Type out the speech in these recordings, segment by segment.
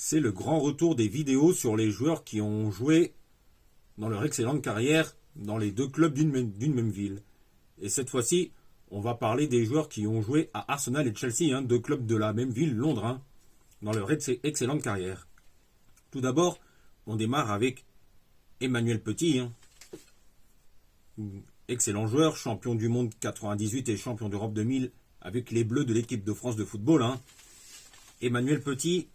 c'est le grand retour des vidéos sur les joueurs qui ont joué dans leur excellente carrière dans les deux clubs d'une même ville. Et cette fois-ci, on va parler des joueurs qui ont joué à Arsenal et Chelsea, deux clubs de la même ville, Londres, dans leur excellente carrière. Tout d'abord, on démarre avec Emmanuel Petit, excellent joueur, champion du monde 98 et champion d'Europe 2000 avec les Bleus de l'équipe de France de football. Emmanuel Petit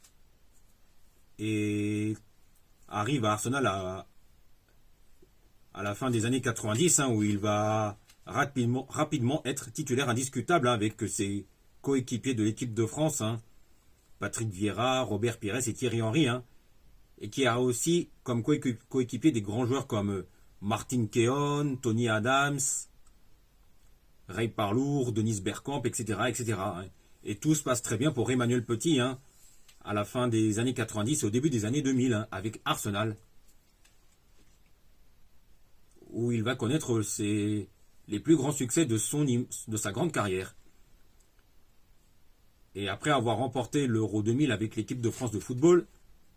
arrive à Arsenal à la fin des années 90, où il va rapidement être titulaire indiscutable avec ses coéquipiers de l'équipe de France, Patrick Vieira, Robert Pires et Thierry Henry, et qui a aussi comme coéquipier des grands joueurs comme Martin Keown, Tony Adams, Ray Parlour, Dennis Bergkamp, etc., etc. Et tout se passe très bien pour Emmanuel Petit, à la fin des années 90 et au début des années 2000, avec Arsenal, où il va connaître les plus grands succès de sa grande carrière. Et après avoir remporté l'Euro 2000 avec l'équipe de France de football,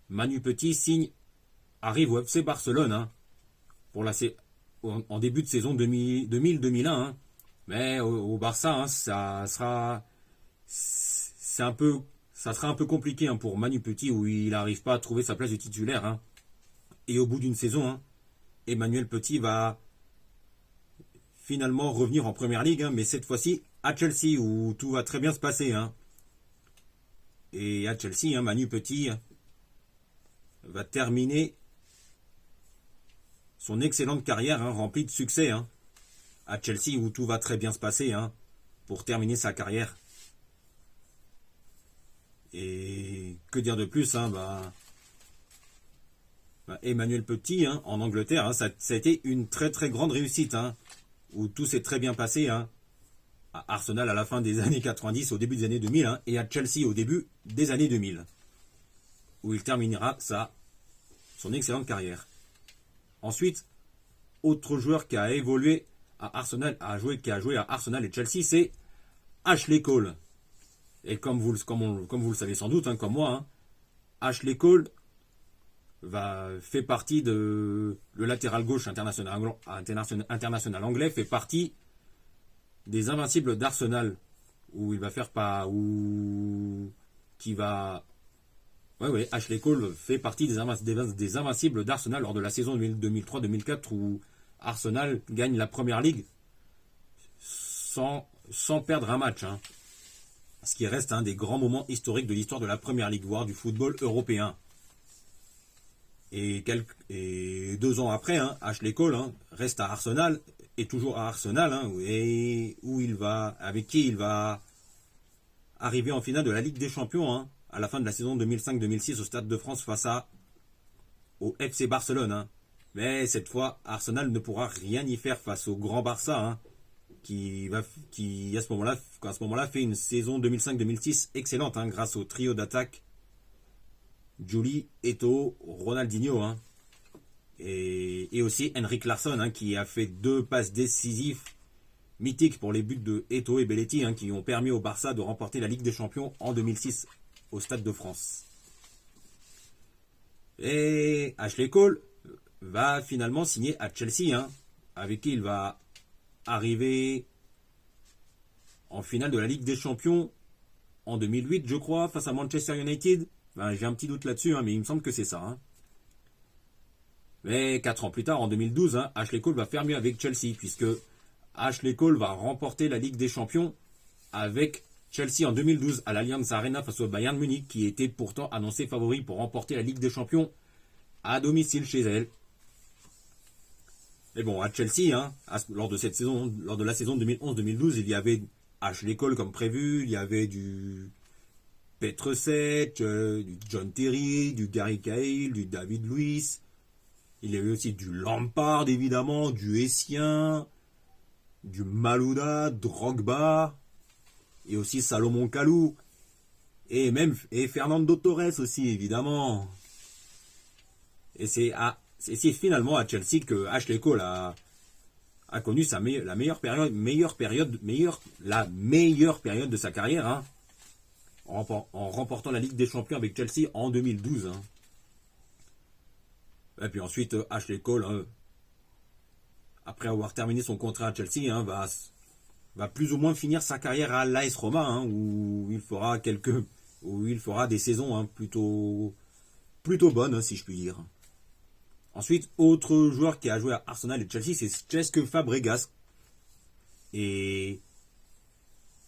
Manu Petit arrive au FC Barcelone en début de saison 2000-2001. Mais au Barça, ça sera un peu compliqué pour Manu Petit, où il n'arrive pas à trouver sa place de titulaire. Et au bout d'une saison, Emmanuel Petit va finalement revenir en Première Ligue, mais cette fois-ci à Chelsea, où tout va très bien se passer. Et à Chelsea, Manu Petit va terminer son excellente carrière remplie de succès. À Chelsea, où tout va très bien se passer pour terminer sa carrière. Et que dire de plus, Emmanuel Petit, en Angleterre, ça a été une très très grande réussite, où tout s'est très bien passé, à Arsenal à la fin des années 90, au début des années 2000, et à Chelsea au début des années 2000, où il terminera son excellente carrière. Ensuite, autre joueur qui a évolué à Arsenal, qui a joué à Arsenal et Chelsea, c'est Ashley Cole. Et comme vous le savez sans doute, comme moi, Ashley Cole fait partie le latéral gauche international anglais fait partie des invincibles d'Arsenal, où il va faire Ashley Cole fait partie des invincibles d'Arsenal lors de la saison 2003-2004, où Arsenal gagne la Première Ligue sans perdre un match. Ce qui reste un des grands moments historiques de l'histoire de la Première Ligue, voire du football européen. Et 2 ans après, Ashley Cole reste à Arsenal, et toujours à Arsenal, avec qui il va arriver en finale de la Ligue des Champions, à la fin de la saison 2005-2006 au Stade de France face au FC Barcelone. Mais cette fois, Arsenal ne pourra rien y faire face au grand Barça, qui à ce moment-là fait une saison 2005-2006 excellente, grâce au trio d'attaque Juli, Eto'o, Ronaldinho, et aussi Henrik Larsson, qui a fait 2 passes décisives mythiques pour les buts de Eto'o et Belletti, qui ont permis au Barça de remporter la Ligue des Champions en 2006 au Stade de France. Et Ashley Cole va finalement signer à Chelsea, avec qui il va arriver en finale de la Ligue des Champions en 2008, je crois, face à Manchester United. J'ai un petit doute là-dessus, mais il me semble que c'est ça. Mais 4 ans plus tard, en 2012, Ashley Cole va faire mieux avec Chelsea, puisque Ashley Cole va remporter la Ligue des Champions avec Chelsea en 2012 à l'Allianz Arena face au Bayern Munich, qui était pourtant annoncé favori pour remporter la Ligue des Champions à domicile chez elle. Mais bon, à Chelsea, lors de la saison 2011-2012, il y avait Ashley Cole comme prévu, il y avait du Petr du John Terry, du Gary Cahill, du David Luiz. Il y avait aussi du Lampard, évidemment, du Essien, du Malouda, Drogba, et aussi Salomon Kalou, et Fernando Torres aussi, évidemment. Et c'est finalement à Chelsea que Ashley Cole a connu la meilleure période de sa carrière, en remportant la Ligue des Champions avec Chelsea en 2012. Hein. Et puis ensuite, Ashley Cole, hein, après avoir terminé son contrat à Chelsea, hein, va plus ou moins finir sa carrière à l'AS Roma, hein, où il fera des saisons hein, plutôt bonnes, hein, si je puis dire. Ensuite, autre joueur qui a joué à Arsenal et Chelsea, c'est Cesc Fabregas. Et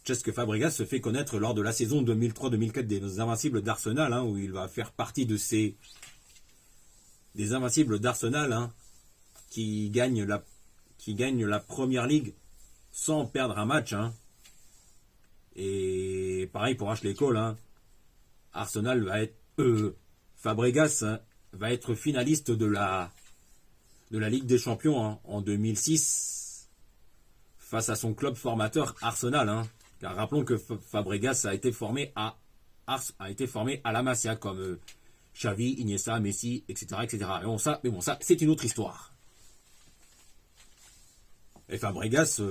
Cesc Fabregas se fait connaître lors de la saison 2003-2004 des Invincibles d'Arsenal, hein, où il va faire partie des Invincibles d'Arsenal, hein, qui gagnent la Première Ligue sans perdre un match. Hein. Et pareil pour Ashley Cole, hein, Arsenal va être Fabregas, hein, va être finaliste de la Ligue des Champions hein, en 2006 face à son club formateur Arsenal. Hein. Car rappelons que Fabregas a été formé à la Masia comme Xavi, Iniesta, Messi, etc. etc. Mais bon, ça c'est une autre histoire. Et Fabregas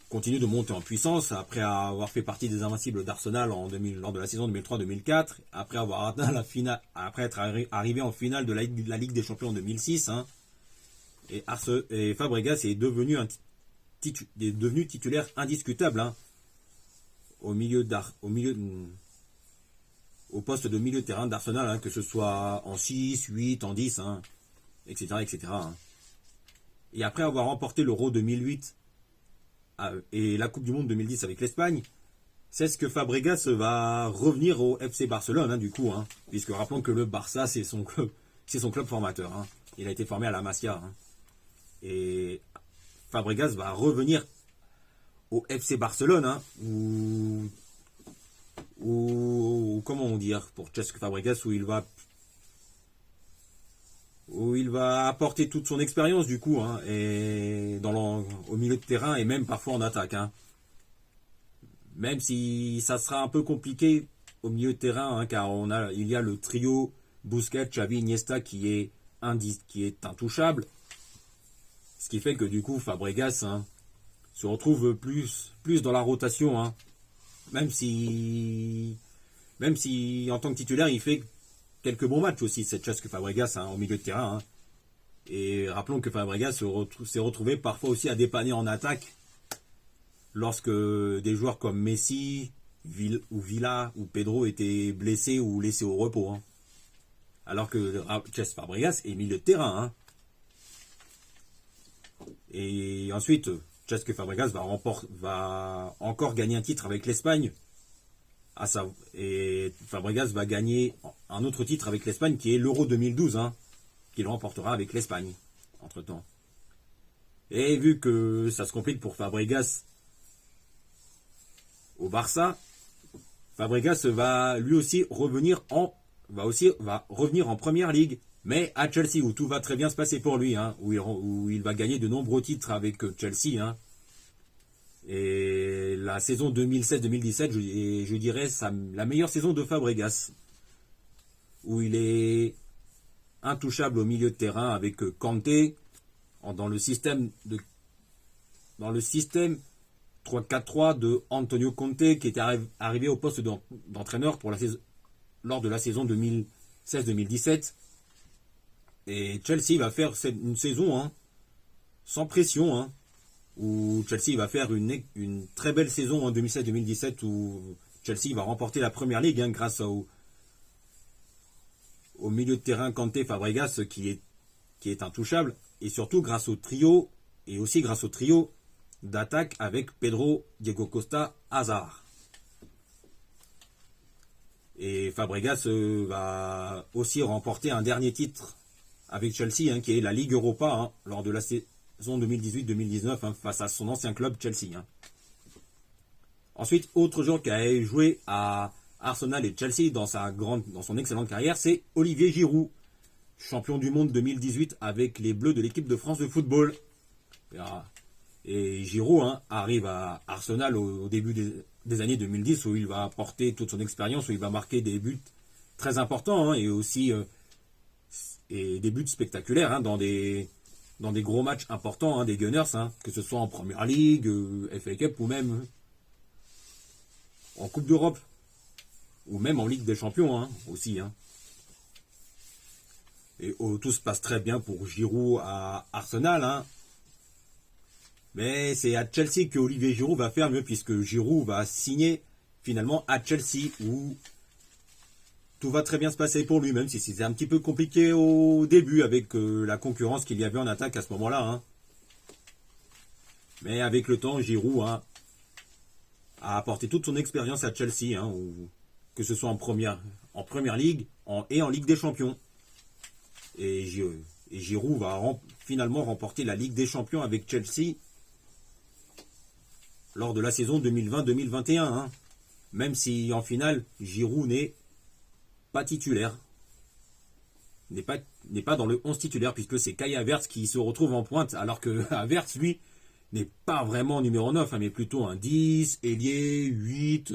continue de monter en puissance après avoir fait partie des Invincibles d'Arsenal lors de la saison 2003-2004, après avoir atteint la finale, après être arrivé en finale de la Ligue des Champions en 2006. Hein, et Fabregas est devenu titulaire indiscutable hein, au poste de milieu de terrain d'Arsenal, hein, que ce soit en 6, 8, en 10, hein, etc. etc. Hein. Et après avoir remporté l'Euro 2008 et la Coupe du Monde 2010 avec l'Espagne, c'est ce que Fabregas va revenir au FC Barcelone, hein, du coup, hein, puisque rappelons que le Barça, c'est son club formateur. Hein. Il a été formé à la Masia. Hein. Et Fabregas va revenir au FC Barcelone, hein, comment on dit, pour Cesc Fabregas, où il va apporter toute son expérience du coup, hein, et au milieu de terrain et même parfois en attaque. Hein. Même si ça sera un peu compliqué au milieu de terrain, hein, car il y a le trio Busquets, Xavi, Iniesta qui est intouchable. Ce qui fait que du coup Fabregas hein, se retrouve plus dans la rotation. Hein. Même si en tant que titulaire il fait quelques bons matchs aussi, cette chasse que Fabregas hein, au milieu de terrain. Hein. Et rappelons que Fabregas s'est retrouvé parfois aussi à dépanner en attaque lorsque des joueurs comme Messi, Villa ou Pedro étaient blessés ou laissés au repos. Hein. Alors que Cesc Fabregas est milieu de terrain. Hein. Et ensuite, Cesc Fabregas va encore gagner un titre avec l'Espagne. Et Fabregas va gagner un autre titre avec l'Espagne qui est l'Euro 2012, hein, qu'il remportera avec l'Espagne entre temps. Et vu que ça se complique pour Fabregas au Barça, Fabregas va lui aussi revenir en Première Ligue, mais à Chelsea où tout va très bien se passer pour lui, hein, où il va gagner de nombreux titres avec Chelsea. Hein. Et la saison 2016-2017, je dirais la meilleure saison de Fabregas, où il est intouchable au milieu de terrain avec Kanté dans le système 3-4-3 de Antonio Conte, qui était arrivé au poste d'entraîneur lors de la saison 2016-2017. Et Chelsea va faire une saison hein, sans pression, hein, où Chelsea va faire une très belle saison en 2016-2017, où Chelsea va remporter la Première Ligue hein, grâce au milieu de terrain Kanté Fabregas qui est intouchable, et surtout grâce au trio d'attaque avec Pedro, Diego Costa, Hazard. Et Fabregas va aussi remporter un dernier titre avec Chelsea, hein, qui est la Ligue Europa, hein, lors de la saison 2018-2019, hein, face à son ancien club Chelsea. Hein. Ensuite, autre joueur qui a joué à Arsenal et Chelsea dans son excellente carrière, c'est Olivier Giroud, champion du monde 2018 avec les Bleus de l'équipe de France de football. Et Giroud hein, arrive à Arsenal au début des années 2010, où il va apporter toute son expérience, où il va marquer des buts très importants hein, et aussi des buts spectaculaires hein, dans des gros matchs importants hein, des Gunners, hein, que ce soit en Première Ligue, FA Cup ou même en Coupe d'Europe. ou même en Ligue des Champions hein, aussi. Hein. Et tout se passe très bien pour Giroud à Arsenal. Hein. Mais c'est à Chelsea que Olivier Giroud va faire mieux, puisque Giroud va signer finalement à Chelsea, où tout va très bien se passer pour lui, même si c'était un petit peu compliqué au début avec la concurrence qu'il y avait en attaque à ce moment-là. Hein. Mais avec le temps, Giroud hein, a apporté toute son expérience à Chelsea, hein, que ce soit en première ligue et en Ligue des Champions. Et Giroud va finalement remporter la Ligue des Champions avec Chelsea lors de la saison 2020-2021. Hein. Même si en finale, Giroud n'est pas titulaire. N'est pas dans le 11 titulaire, puisque c'est Kai Havertz qui se retrouve en pointe, alors que Havertz, lui, n'est pas vraiment numéro 9, hein, mais plutôt un 10, ailier, 8.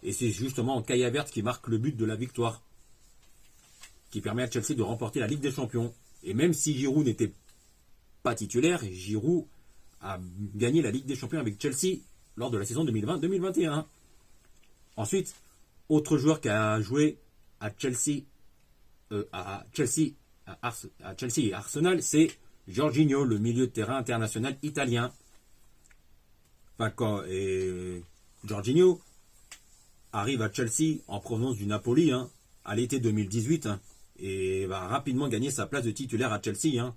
Et c'est justement Kai Havertz qui marque le but de la victoire, qui permet à Chelsea de remporter la Ligue des Champions. Et même si Giroud n'était pas titulaire, Giroud a gagné la Ligue des Champions avec Chelsea lors de la saison 2020-2021. Ensuite, autre joueur qui a joué à Chelsea, et Arsenal, c'est Jorginho, le milieu de terrain international italien. Et Jorginho arrive à Chelsea en provenance du Napoli hein, à l'été 2018 hein, et va rapidement gagner sa place de titulaire à Chelsea hein,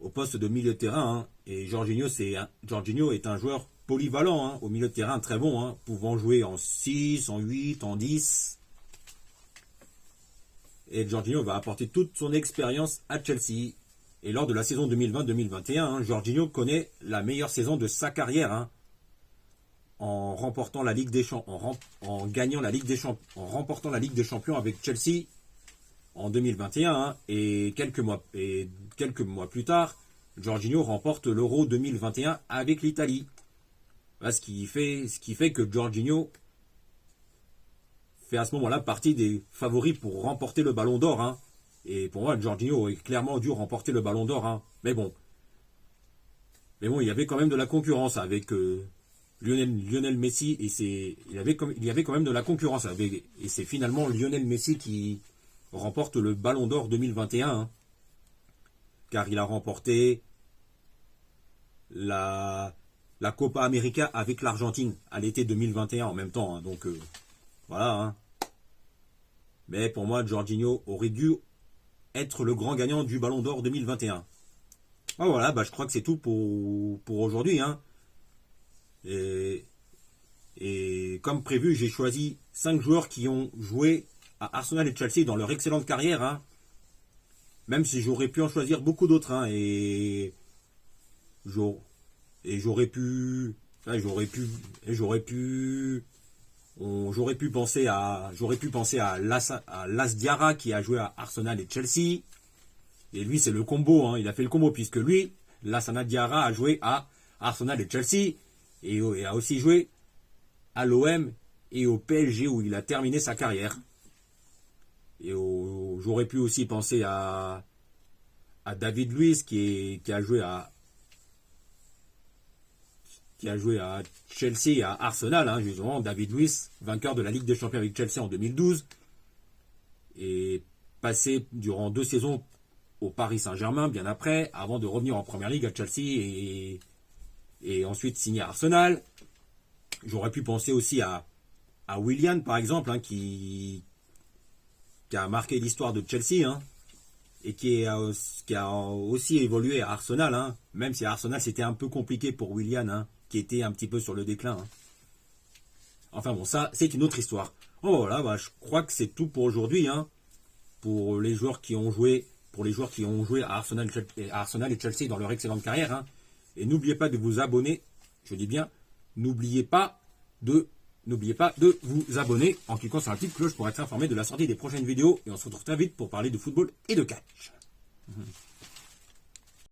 au poste de milieu de terrain. Hein. Et Jorginho est un joueur polyvalent hein, au milieu de terrain, très bon, hein, pouvant jouer en 6, en 8, en 10. Et Jorginho va apporter toute son expérience à Chelsea. Et lors de la saison 2020-2021, hein, Jorginho connaît la meilleure saison de sa carrière hein, en remportant la Ligue des Champions, en remportant la Ligue des Champions avec Chelsea en 2021 hein, et quelques mois plus tard, Jorginho remporte l'Euro 2021 avec l'Italie. Ce qui fait que Jorginho fait à ce moment-là partie des favoris pour remporter le Ballon d'Or. Hein. Et pour moi, Jorginho aurait clairement dû remporter le Ballon d'Or. Hein. Mais bon, il y avait quand même de la concurrence avec Lionel Messi. Il y avait quand même de la concurrence. Et c'est finalement Lionel Messi qui remporte le Ballon d'Or 2021. Hein. Car il a remporté la Copa América avec l'Argentine à l'été 2021 en même temps. Hein. Donc, voilà. Hein. Mais pour moi, Jorginho aurait dû être le grand gagnant du Ballon d'Or 2021. Voilà, je crois que c'est tout pour aujourd'hui. Hein. Et comme prévu, j'ai choisi 5 joueurs qui ont joué à Arsenal et Chelsea dans leur excellente carrière. Hein. Même si j'aurais pu en choisir beaucoup d'autres. Hein. J'aurais pu penser à Las Diarra qui a joué à Arsenal et Chelsea. Et lui, c'est le combo. Hein. Il a fait le combo puisque lui, Lassana Diarra a joué à Arsenal et Chelsea et a aussi joué à l'OM et au PSG où il a terminé sa carrière. Et j'aurais pu aussi penser à David Luiz qui a joué à Chelsea et à Arsenal, hein, justement. David Luiz, vainqueur de la Ligue des Champions avec Chelsea en 2012, et passé durant 2 saisons au Paris Saint-Germain, bien après, avant de revenir en Première Ligue à Chelsea et ensuite signer à Arsenal. J'aurais pu penser aussi à Willian, par exemple, hein, qui a marqué l'histoire de Chelsea, hein, et qui a aussi évolué à Arsenal, hein, même si à Arsenal c'était un peu compliqué pour Willian, hein, qui était un petit peu sur le déclin. Hein. Enfin bon, ça c'est une autre histoire. Voilà, je crois que c'est tout pour aujourd'hui, hein, pour les joueurs qui ont joué à Arsenal et Chelsea dans leur excellente carrière. Hein. Et n'oubliez pas de vous abonner. Je dis bien, n'oubliez pas de vous abonner en cliquant sur la petite cloche pour être informé de la sortie des prochaines vidéos. Et on se retrouve très vite pour parler de football et de catch.